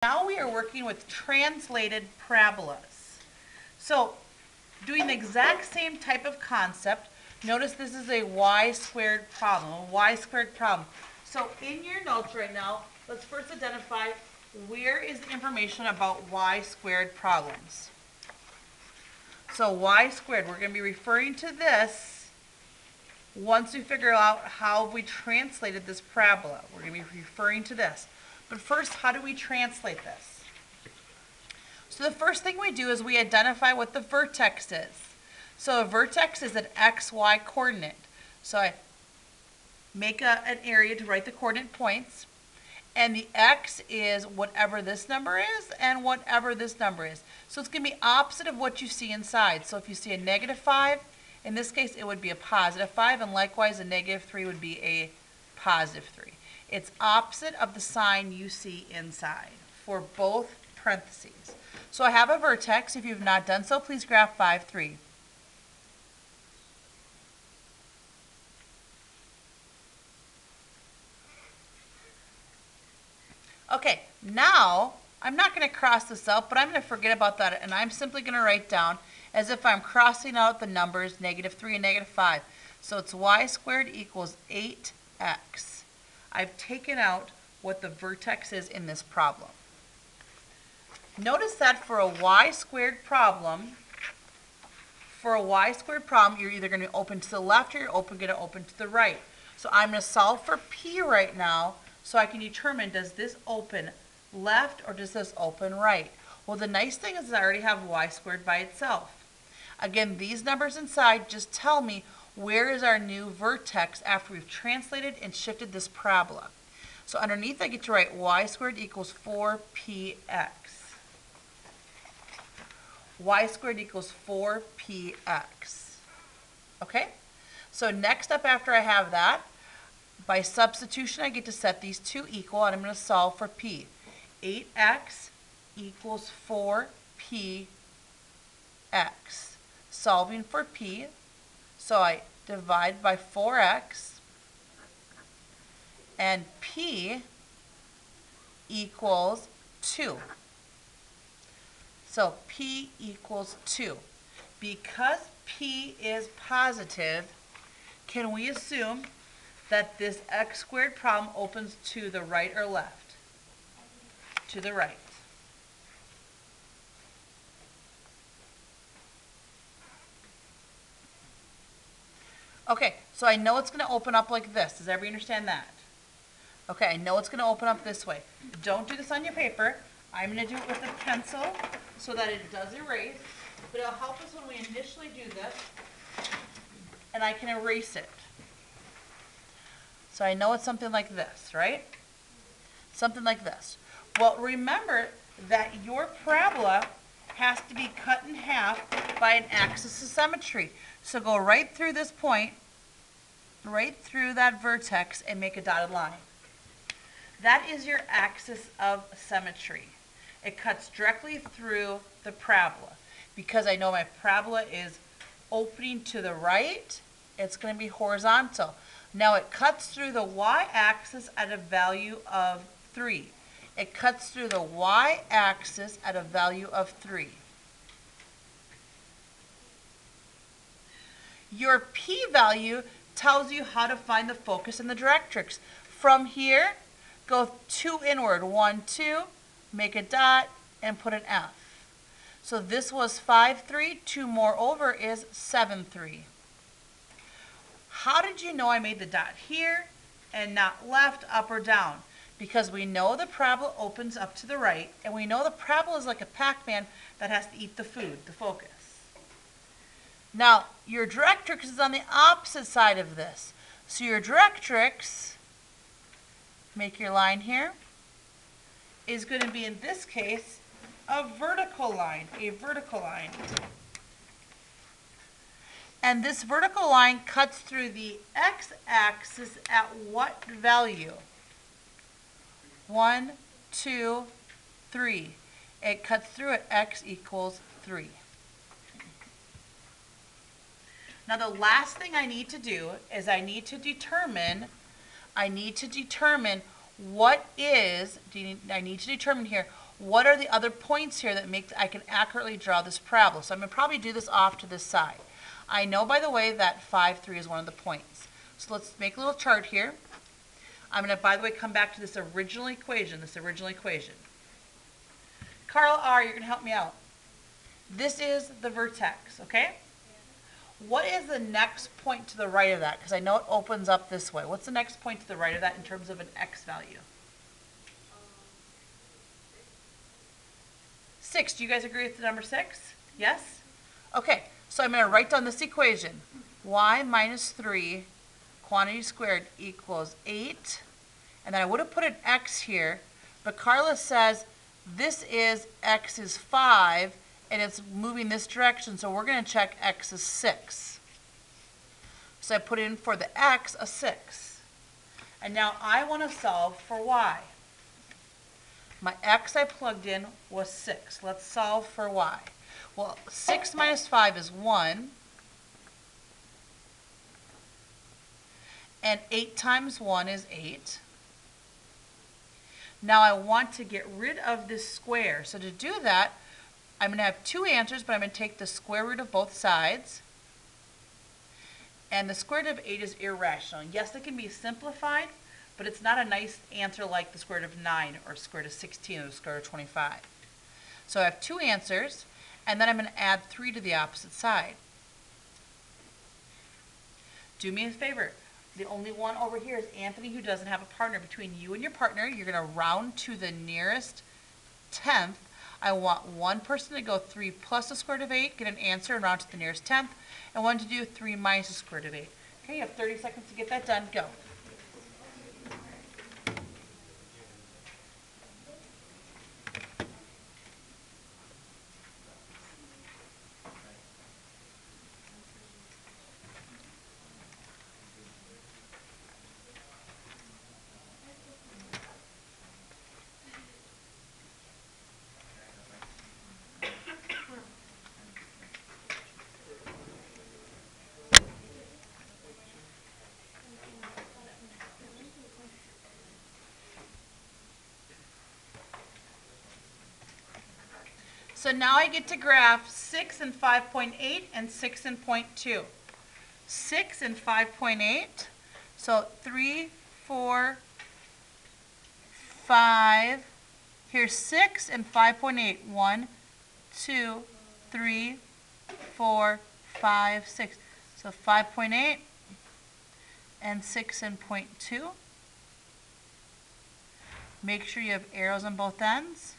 Now we are working with translated parabolas. So doing the exact same type of concept, notice this is a y squared problem, a y squared problem. So in your notes right now, let's first identify where is the information about y squared problems. So y squared, we're going to be referring to this once we figure out how we translated this parabola. We're going to be referring to this. But first, how do we translate this? So the first thing we do is we identify what the vertex is. So a vertex is an xy coordinate. So I make an area to write the coordinate points. And the x is whatever this number is and whatever this number is. So it's going to be opposite of what you see inside. So if you see a -5, in this case it would be a +5, and likewise a -3 would be a +3. It's opposite of the sign you see inside for both parentheses. So I have a vertex. If you've not done so, please graph 5, 3. Okay, now I'm not going to cross this out, but I'm going to forget about that, and I'm simply going to write down as if I'm crossing out the numbers -3 and -5. So it's y squared equals 8x. I've taken out what the vertex is in this problem. Notice that for a y squared problem, you're either going to open to the left or you're going to open to the right. So I'm going to solve for p right now so I can determine, does this open left or does this open right? Well, the nice thing is I already have y squared by itself. Again, these numbers inside just tell me where is our new vertex after we've translated and shifted this parabola. So underneath I get to write y squared equals 4px. Y squared equals 4px. Okay? So next up after I have that, by substitution I get to set these two equal, and I'm going to solve for p. 8x equals 4px. Solving for p, so I divide by 4x, and p equals 2. So p equals 2. Because p is positive, can we assume that this x squared problem opens to the right or left? To the right. Okay, so I know it's going to open up like this. Does everybody understand that? Okay, I know it's going to open up this way. Don't do this on your paper. I'm going to do it with a pencil so that it does erase, but it'll help us when we initially do this, and I can erase it. So I know it's something like this, right? Something like this. Well, remember that your parabola has to be cut in half by an axis of symmetry. So go right through this point, right through that vertex, and make a dotted line. That is your axis of symmetry. It cuts directly through the parabola. Because I know my parabola is opening to the right, it's going to be horizontal. Now it cuts through the y-axis at a value of 3. It cuts through the y-axis at a value of 3. Your p-value tells you how to find the focus and the directrix. From here, go 2 inward. 1, 2, make a dot, and put an F. So this was 5, 3. 2 more over is 7, 3. How did you know I made the dot here and not left, up, or down? Because we know the parabola opens up to the right, and we know the parabola is like a Pac-Man that has to eat the food, the focus. Now, your directrix is on the opposite side of this. So your directrix, make your line here, is going to be, in this case, a vertical line, And this vertical line cuts through the x-axis at what value? 1, 2, 3. It cuts through at x equals 3. Now the last thing I need to do is I need to determine what is, I need to determine here, what are the other points here that make I can accurately draw this parabola? So I'm going to probably do this off to this side. I know, by the way, that 5, 3 is one of the points. So let's make a little chart here. I'm going to, by the way, come back to this original equation, Carl R., you're going to help me out. This is the vertex, okay? What is the next point to the right of that? Because I know it opens up this way. What's the next point to the right of that in terms of an x value? 6. Do you guys agree with the number 6? Yes? Okay, so I'm going to write down this equation. Y minus 3 quantity squared equals 8. And then I would have put an x here, but Carla says this is x is 5, and it's moving this direction, so we're going to check x is 6. So I put in for the x a 6. And now I want to solve for y. My x I plugged in was 6. Let's solve for y. Well, 6 minus 5 is 1. And 8 times 1 is 8. Now I want to get rid of this square. So to do that, I'm going to have two answers, but I'm going to take the square root of both sides. And the square root of 8 is irrational. Yes, it can be simplified, but it's not a nice answer like the square root of 9 or square root of 16 or the square root of 25. So I have two answers, and then I'm going to add 3 to the opposite side. Do me a favor. The only one over here is Anthony, who doesn't have a partner. Between you and your partner, you're going to round to the nearest tenth. I want one person to go 3 plus the square root of 8, get an answer, and round to the nearest tenth, and one to do 3 minus the square root of 8. Okay, you have 30 seconds to get that done. Go. So now I get to graph 6 and 5.8 and 6 and 0.2. 6 and 5.8. So 3, 4, 5. Here's 6 and 5.8. 1, 2, 3, 4, 5, 6. So 5.8 and 6 and 0.2. Make sure you have arrows on both ends.